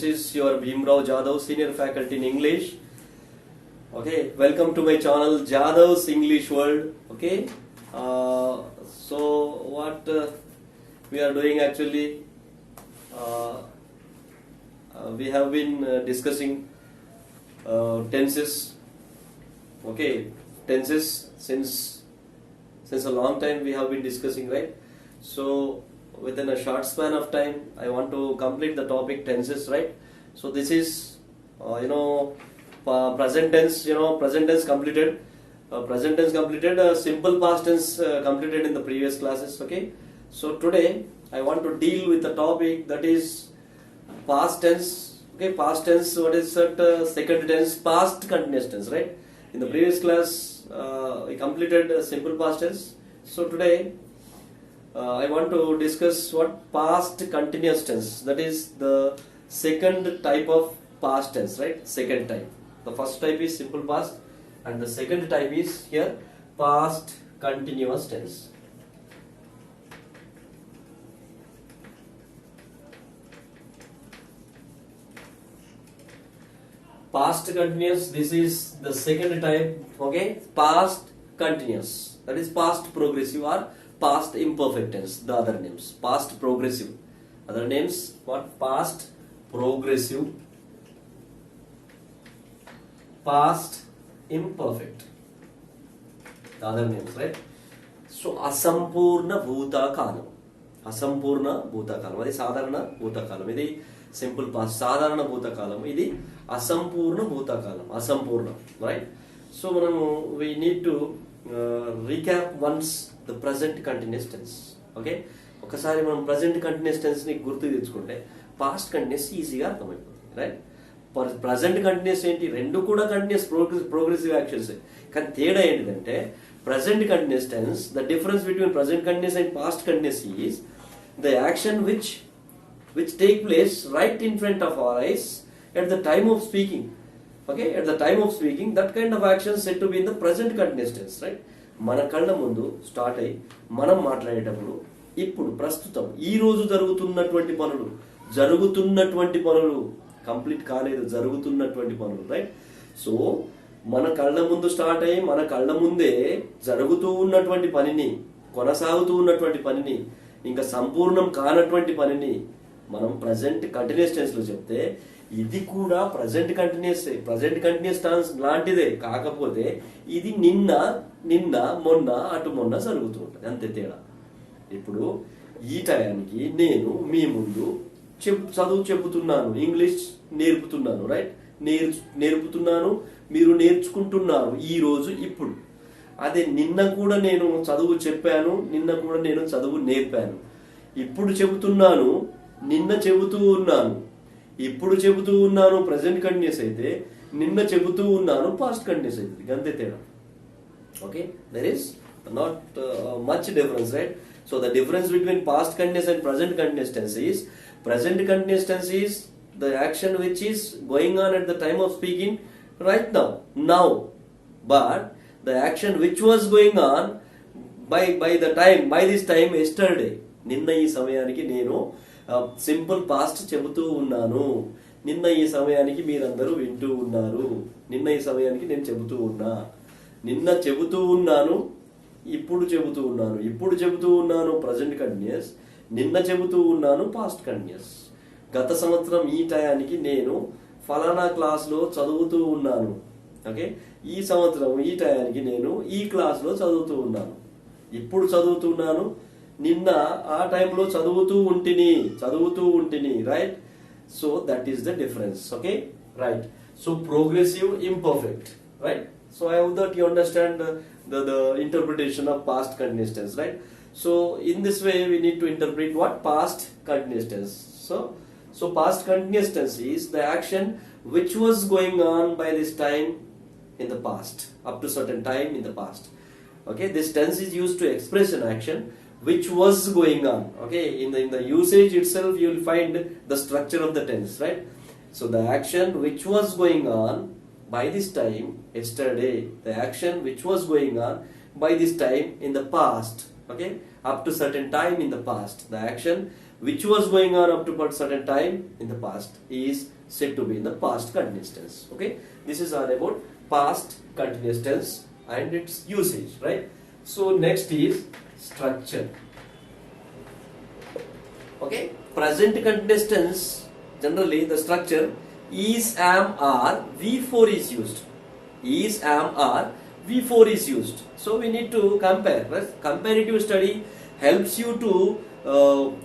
this is your Bhimrao Jadhav, Senior Faculty in English. Okay, welcome to my channel Jadhav's English World. Okay, so what we are doing actually, we have been discussing tenses. Okay, tenses since a long time we have been discussing, right? So within a short span of time, I want to complete the topic tenses, right? So this is, present tense, present tense completed. Simple past tense completed in the previous classes, okay? So today, I want to deal with the topic that is past tense, okay? Past tense, what is that? Second tense, past continuous tense, right? In the previous class, we completed simple past tense. So today, I want to discuss what past continuous tense, that is the second type of past tense, right? Second type. The first type is simple past and the second type is here past continuous tense. Past continuous, this is the second type, okay? Past continuous, that is past progressive or past imperfect tense, the other names. Past progressive, other names, what? Past progressive, past imperfect, the other names, right? So asampurna bhuta kalam, asampurna bhuta kalam, adi sadharana bhuta kalam, idi simple past, sadharana bhuta kalam, idi asampurna bhuta kalam, asampurna, right? So we need to recap once the present continuous tense, okay? ఒకసారి మనం present continuous tense ని గుర్తు తెచ్చుకుంటే past continuous ఈజీగా అర్థమైపోతుంది, right? Present continuous ఏంటి, రెండు కూడా కంటిన్యూస్ ప్రోగ్రెసివ్ యాక్షన్స్. కానీ తేడా ఏంటంటే present continuous tense, the difference between present continuous and past continuous is the action which take place right in front of our eyes at the time of speaking. Okay, at the time of speaking, that kind of action said to be in the present continuous tense, right? మన కళ్ళ ముందు start అయ్యి మనం మాట్లాడేటప్పుడు ఇప్పుడు ప్రస్తుతం ఈ రోజు జరుగుతున్నటువంటి పనులు కంప్లీట్ కాలేదు, జరుగుతున్నటువంటి పనులు, రైట్? సో మన కళ్ళ ముందు స్టార్ట్ అయ్యి మన కళ్ళ ముందే జరుగుతూ ఉన్నటువంటి పనిని, కొనసాగుతూ ఉన్నటువంటి పనిని, ఇంకా సంపూర్ణం కానటువంటి పనిని మనం ప్రజెంట్ కంటిన్యూస్ టెన్స్ లో చెప్తే ఇది కూడా ప్రజెంట్ కంటిన్యూస్ టెన్స్ లాంటిదే, కాకపోతే ఇది నిన్న మొన్న అటు మొన్న జరుగుతూ ఉంటుంది, అంతే తేడా. ఇప్పుడు ఈ టయానికి నేను మీ ముందు చదువు చెబుతున్నాను, ఇంగ్లీష్ నేర్పుతున్నాను, రైట్? నేర్పుతున్నాను, మీరు నేర్చుకుంటున్నారు ఈ రోజు ఇప్పుడు. అదే నిన్న కూడా నేను చదువు చెప్పాను, నిన్న కూడా నేను చదువు నేర్పాను. ఇప్పుడు చెబుతున్నాను, నిన్న చెబుతూ ఉన్నాను. ఇప్పుడు చెబుతూ ఉన్నాను ప్రెజెంట్ కంటిన్యూస్ అయితే, నిన్న చెబుతూ ఉన్నాను పాస్ట్ కంటిన్యూస్ అయితే, అంతే తేడా. Okay, there is not much difference, right? So the difference between past continuous and present continuous tense is, present continuous tense is the action which is going on at the time of speaking right now, but the action which was going on by this time yesterday, నిన్న ఈ సమయానికి నేను simple past చెబుతూ ఉన్నాను, నిన్న ఈ సమయానికి మీరందరూ వింటూ ఉన్నారు, నిన్న ఈ సమయానికి నేను చెబుతూ ఉన్నా, నిన్న చెబుతూ ఉన్నాను, ఇప్పుడు చెబుతూ ఉన్నాను ప్రజెంట్ కంటిన్యూస్, నిన్న చెబుతూ ఉన్నాను పాస్ట్ కంటిన్యూస్. గత సంవత్సరం ఈ టయానికి నేను ఫలానా క్లాస్లో చదువుతూ ఉన్నాను, ఓకే? ఈ సంవత్సరం ఈ టయానికి నేను ఈ క్లాస్లో చదువుతూ ఉన్నాను, ఇప్పుడు చదువుతున్నాను, నిన్న ఆ టైంలో చదువుతూ ఉంటిని, right? So that is the difference, okay, right? So progressive imperfect, right? So I hope that you understand the interpretation of past continuous tense, right? So in this way we need to interpret what? Past continuous tense. So past continuous tense is the action which was going on by this time in the past, up to certain time in the past. Okay, this tense is used to express an action which was going on. Okay, in the usage itself you will find the structure of the tense, right? So the action which was going on by this time yesterday, the action which was going on by this time in the past, okay, up to certain time in the past, the action which was going on up to a certain time in the past is said to be in the past continuous tense. Okay, this is all about past continuous tense and its usage, right? So next is structure. Okay, present continuous tense, generally the structure is, am, are, V4 is used. Is, am, are, V4 is used. So we need to compare. Right? Comparative study helps you to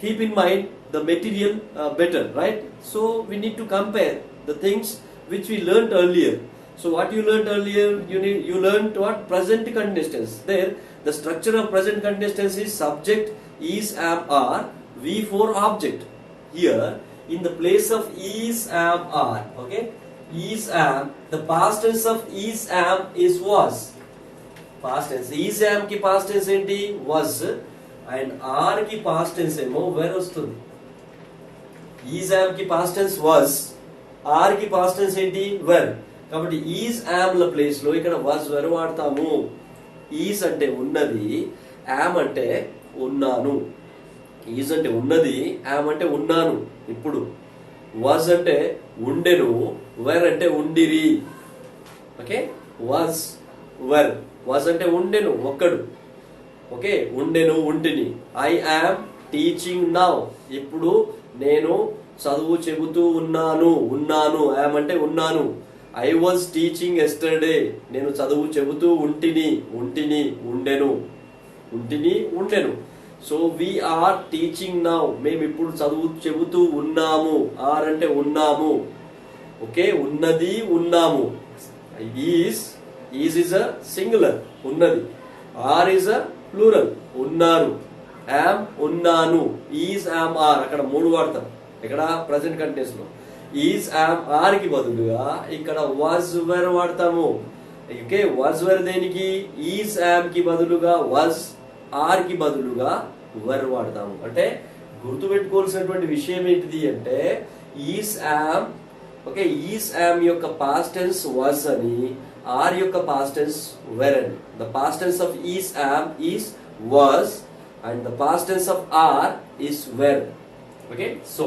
keep in mind the material better, right? So we need to compare the things which we learnt earlier. So what you learnt earlier, you learnt what? Present continuous tense. There, the structure of present continuous tense is subject, is, am, are, V4 object. Here, in the place of is, am, are, okay? Is, am, the past tense of is, am is was. Past tense. Is, am ki past tense enti was, and are ki past tense emo where vastundi. Is, am ki past tense was, are ki past tense enti were. కాబట్టి is యామ్ల ప్లేస్లో ఇక్కడ was where వాడతాము. Is అంటే ఉన్నది, yam అంటే ఉన్నాను. Is అంటే ఉన్నది, యామ్ అంటే ఉన్నాను ఇప్పుడు. వాజ్ అంటే ఉండెను, వెర్ అంటే ఉండిరి. Okay, was where. వాజ్ అంటే ఉండెను ఒక్కడు. ఓకే, ఉండెను ఉంటిని. ఐ యామ్ టీచింగ్ నౌ, ఇప్పుడు నేను చదువు చెబుతూ ఉన్నాను. ఉన్నాను, యామ్ అంటే ఉన్నాను. I was teaching yesterday, నేను చదువు చెబుతూ ఉంటిని. ఉంటిని, ఉండెను. ఉంటిని, ఉండెను. So we are teaching now, మేము ఇప్పుడు చదువు చెబుతూ ఉన్నాము. ఆర్ అంటే ఉన్నాము. ఓకే, ఉన్నది, ఉన్నాము. is is a singular, ఉన్నది. ఆర్ is a plural, ఉన్నారు. am, ఉన్నాను. is, am, are అక్కడ మూడు వాడతాం. ఇక్కడ ప్రజెంట్ కంటిన్యూస్ లో ఈజ్, యామ్, ఆర్ కి బదులుగా ఇక్కడ వాజ్ వెర్ వాడతాము. ఓకే, వాజ్ వెర్ దేనికి? ఈజ్, యామ్ కి బదులుగా వాజ్, ఆర్ కి బదులుగా వెర్ వాడతాము. అంటే గుర్తుపెట్టుకోవాల్సినటువంటి విషయం ఏంటిది అంటే is, am, okay, is, am యొక్క పాస్ట్ టెన్స్ వాజ్ అని, ఆర్ యొక్క పాస్ట్ టెన్స్ వెర్ అని. The past tense of is, am is was and the past tense of are is were. Okay, so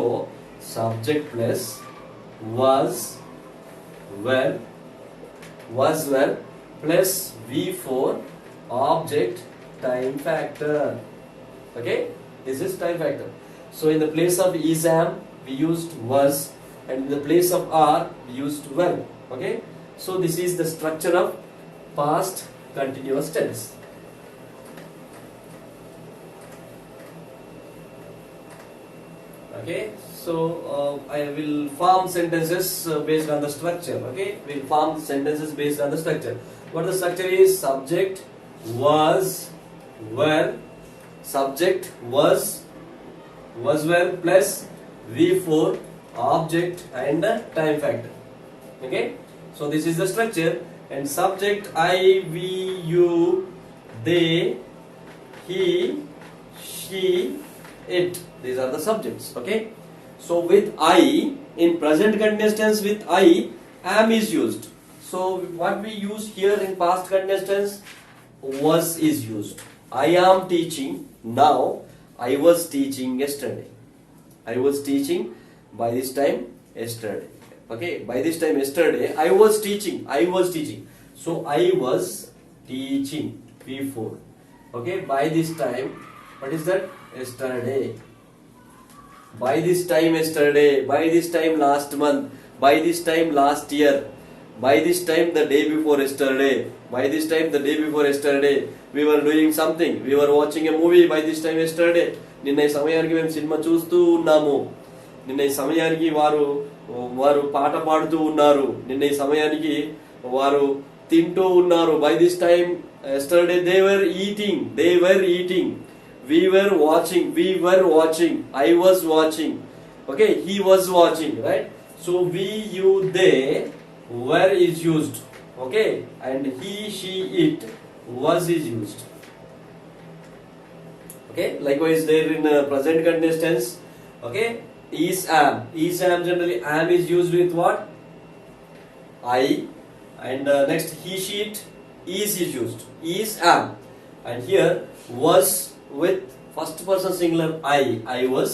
subject plus was were plus V4 object time factor. Okay, this is time factor. So in the place of is, am we used was, and in the place of are we used were. Okay, so this is the structure of past continuous tense. Okay, so I will form sentences based on the structure. Okay, we'll form sentences based on the structure. What the structure is? Subject was were, subject was were plus V4 object and time factor. Okay, so this is the structure. And subject I, we, you, they, he, she, it. These are the subjects. Okay, so with I, in present continuous tense with I, am is used. So what we use here in past continuous tense, was is used. I am teaching now, I was teaching yesterday. I was teaching by this time yesterday. Okay, by this time yesterday I was teaching. So I was teaching, P4. Okay, by this time, what is that? Yesterday. By this time yesterday, by this time last month, by this time last year, by this time the day before yesterday, by this time the day before yesterday, we were doing something, we were watching a movie by this time yesterday. నిన్న ఈ సమయానికి మేము cinema చూస్తూ ఉన్నాము. నిన్న ఈ సమయానికి వారు పాట పాడుతూ ఉన్నారు. నిన్న ఈ సమయానికి వారు తింటూ ఉన్నారు. By this time yesterday they were eating. We were watching, I was watching. Okay, he was watching, right? So we, you, they, were is used. Okay, and he, she, it, was is used. Okay, likewise there in present continuous tense. Okay, is, am generally am is used with what? I, and next he, she, it, is used. Is, am, and here was with first person singular I was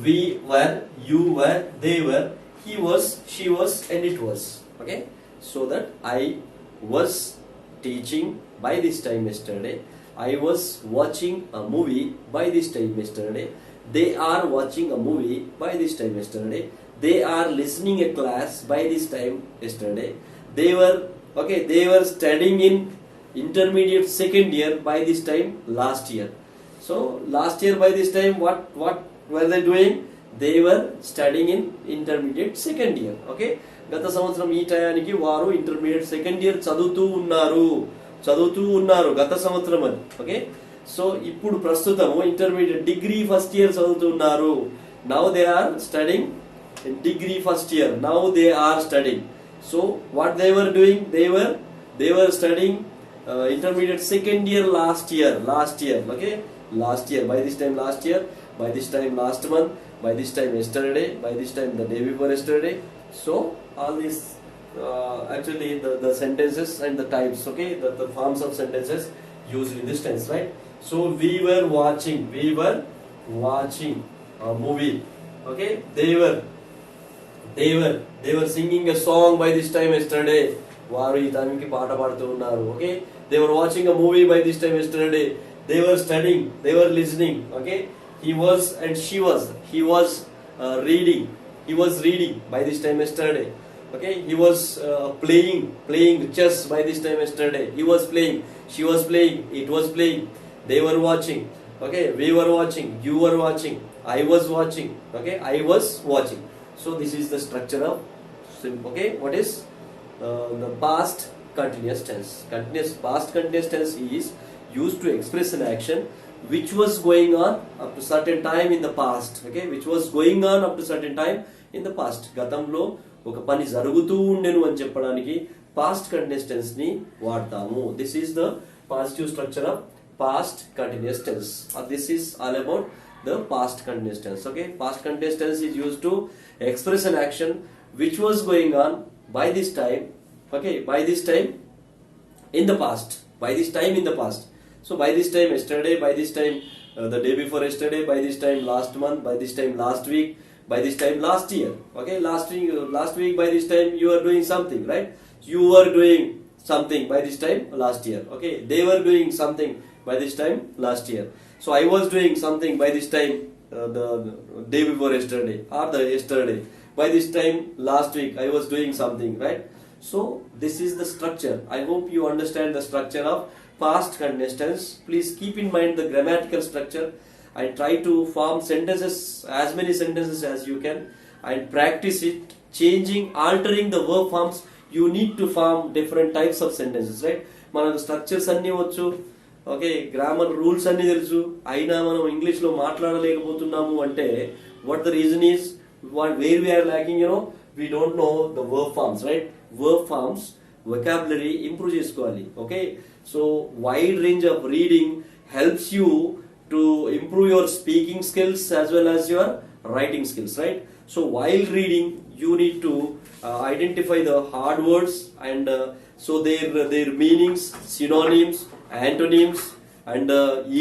we were, you were, they were, he was, she was, and it was. Okay, so that I was teaching by this time yesterday. I was watching a movie by this time yesterday. They are watching a movie by this time yesterday. They are listening a class by this time yesterday. They were studying in intermediate second year by this time last year. So last year by this time what were they doing? They were studying in intermediate second year. Okay, గత సంవత్సరం ఈ టయానికి వారు intermediate second year చదువుతూ ఉన్నారు గత సంవత్సరం అని. ఓకే, సో ఇప్పుడు ప్రస్తుతము ఇంటర్మీడియట్ డిగ్రీ ఫస్ట్ ఇయర్ చదువుతున్నారు. Now they are studying in degree first year. Now they are studying. So what they were doing? They were studying intermediate second year last year. Okay, last year. By this time last year. By this time last month. By this time yesterday. By this time the day before yesterday. So all these actually the sentences and the types. Okay, the forms of sentences used in this tense, right? So we were watching a movie. Okay, they were singing a song by this time yesterday. వారు ఈ టైంకి పాట పాడుతూ ఉన్నారు. Okay, they were watching a movie by this time yesterday. They were studying, they were listening. Okay, he was and she was, he was reading by this time yesterday. Okay, he was playing chess by this time yesterday. He was playing, she was playing, it was playing. They were watching. Okay, we were watching, you were watching, I was watching. Okay, I was watching. So this is the structure of okay, what is the past continuous tense. Past continuous tense is used to express an action which was going on up to certain time in the past. Okay, which was going on up to certain time in the past. గతంలో ఒక పని జరుగుతూ ఉండెను అని చెప్పడానికి past continuous tense ని వాడతాము. This is the positive structure of past continuous tense. This is all about the past continuous tense. Okay, past continuous tense is used to express an action which was going on by this time. Okay, by this time in the past. So by this time yesterday, by this time the day before yesterday, by this time last month, by this time last week, by this time last year. Okay, last week by this time you are doing something, right? You were doing something by this time last year. Okay, they were doing something by this time last year. So I was doing something by this time the day before yesterday or the yesterday. By this time last week I was doing something, right? So this is the structure. I hope you understand the structure of past continuous tense. Please keep in mind the grammatical structure and try to form sentences, as many sentences as you can, and practice it, altering the verb forms. You need to form different types of sentences, right? మనకు structures అన్నీ వచ్చు. Okay, grammar rules అన్ని తెలుసు, అయినా మనం English లో మాట్లాడలేకపోతున్నాము అంటే what the reason is where we are lacking, we don't know the verb forms, right? Verb forms, vocabulary improve చేసుకోవాలి. Okay, so wide range of reading helps you to improve your speaking skills as well as your writing skills, right? So while reading you need to identify the hard words and so their meanings, synonyms, antonyms, and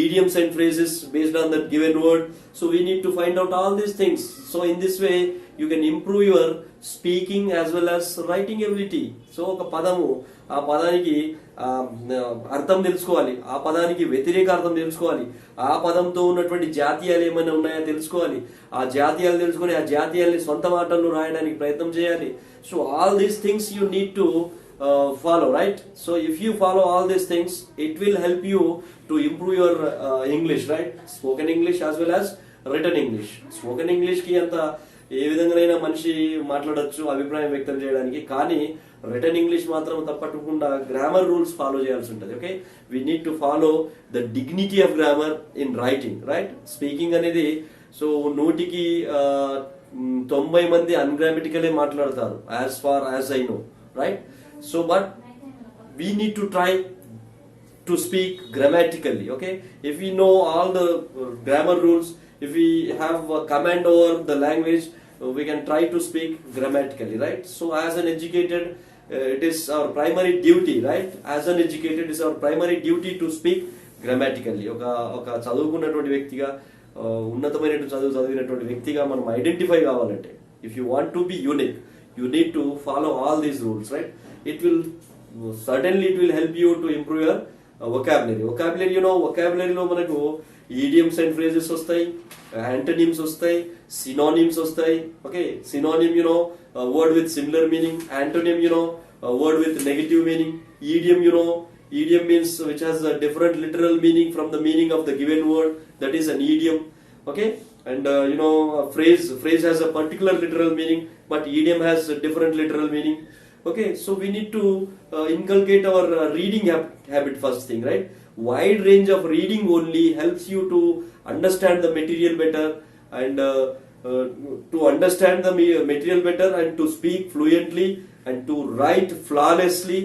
idioms and phrases based on that given word. So we need to find out all these things. So in this way you can improve your speaking as well as writing ability. So ఒక పదము, ఆ పదానికి అర్థం తెలుసుకోవాలి, ఆ పదానికి వ్యతిరేక అర్థం తెలుసుకోవాలి, ఆ పదంతో ఉన్నటువంటి జాతీయాలు ఏమైనా ఉన్నాయో తెలుసుకోవాలి, ఆ జాతీయాలు తెలుసుకొని ఆ జాతీయాల్ని సొంత మాటల్లో రాయడానికి ప్రయత్నం చేయాలి. So all these things you need to follow, right? So if you follow all these things, it will help you to improve your English, right? Spoken English as well as written English. Spoken English కి అంత ఏ విధంగానైనా మనిషి మాట్లాడొచ్చు అభిప్రాయం వ్యక్తం చేయడానికి, కానీ return English మాత్రం తప్పకుండా గ్రామర్ రూల్స్ ఫాలో చేయాల్సి ఉంటుంది. Okay, we need to follow the dignity of grammar in writing, right? Speaking అనేది సో 100కి 90 మంది అన్గ్రామటికలే మాట్లాడతారు, as far as I know, right? So but we need to try to speak grammatically. Okay, if we know all the grammar rules, if we have a command over the language, we can try to speak grammatically, right? So as an educated, it is our primary duty, right? As an educated, it is our primary duty to speak grammatically. ఒక చదువుకున్నటువంటి వ్యక్తిగా ఉన్నతమైనటువంటి చదువు చదివినటువంటి వ్యక్తిగా మనం identify కావాలంటే, if you want to be unique, you need to follow all these rules, right? It will suddenly it will help you to improve your vocabulary. vocabularyలో మనకు idioms and phrases వస్తాయి, antonyms వస్తాయి, synonyms వస్తాయి. Okay, synonym a word with similar meaning, antonym a word with negative meaning, idiom means which has a different literal meaning from the meaning of the given word, that is an idiom. Okay, and a phrase has a particular literal meaning, but idiom has a different literal meaning. Okay, so we need to inculcate our reading habit first thing, right? Wide range of reading only helps you to understand the material better, and to understand the material better and to speak fluently and to write flawlessly.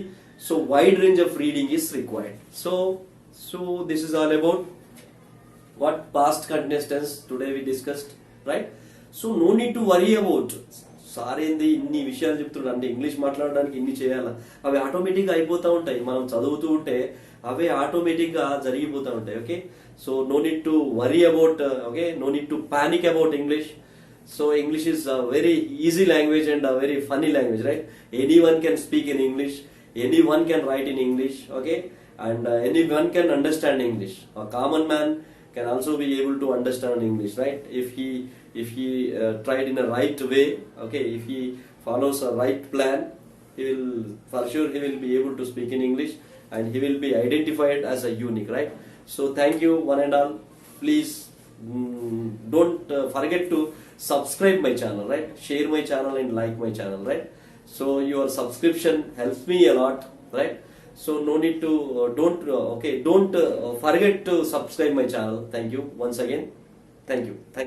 So wide range of reading is required. So this is all about what past continuous tense today we discussed, right? So no need to worry about సారేంది ఇన్ని విషయాలు చెప్తున్నాడు అంటే English మాట్లాడడానికి ఇన్ని చేయాలా, అవి ఆటోమేటిక్గా అయిపోతూ ఉంటాయి. మనం చదువుతూ ఉంటే అవే ఆటోమేటిక్గా జరిగిపోతూ ఉంటాయి. Okay, so no need to worry about, okay, no need to panic about English. So English is a very easy language and a very funny language, right? Any one can speak in English, any one can write in English, okay, and anyone can understand English. A common man can also be able to understand English, right? If he tried in a right way, okay, if he follows a right plan, he will for sure he will be able to speak in English and he will be identified as a unique, right? So thank you one and all. Please don't forget to subscribe my channel, right? Share my channel and like my channel, right? So your subscription helps me a lot, right? So no need to don't forget to subscribe my channel. Thank you once again. Thank you.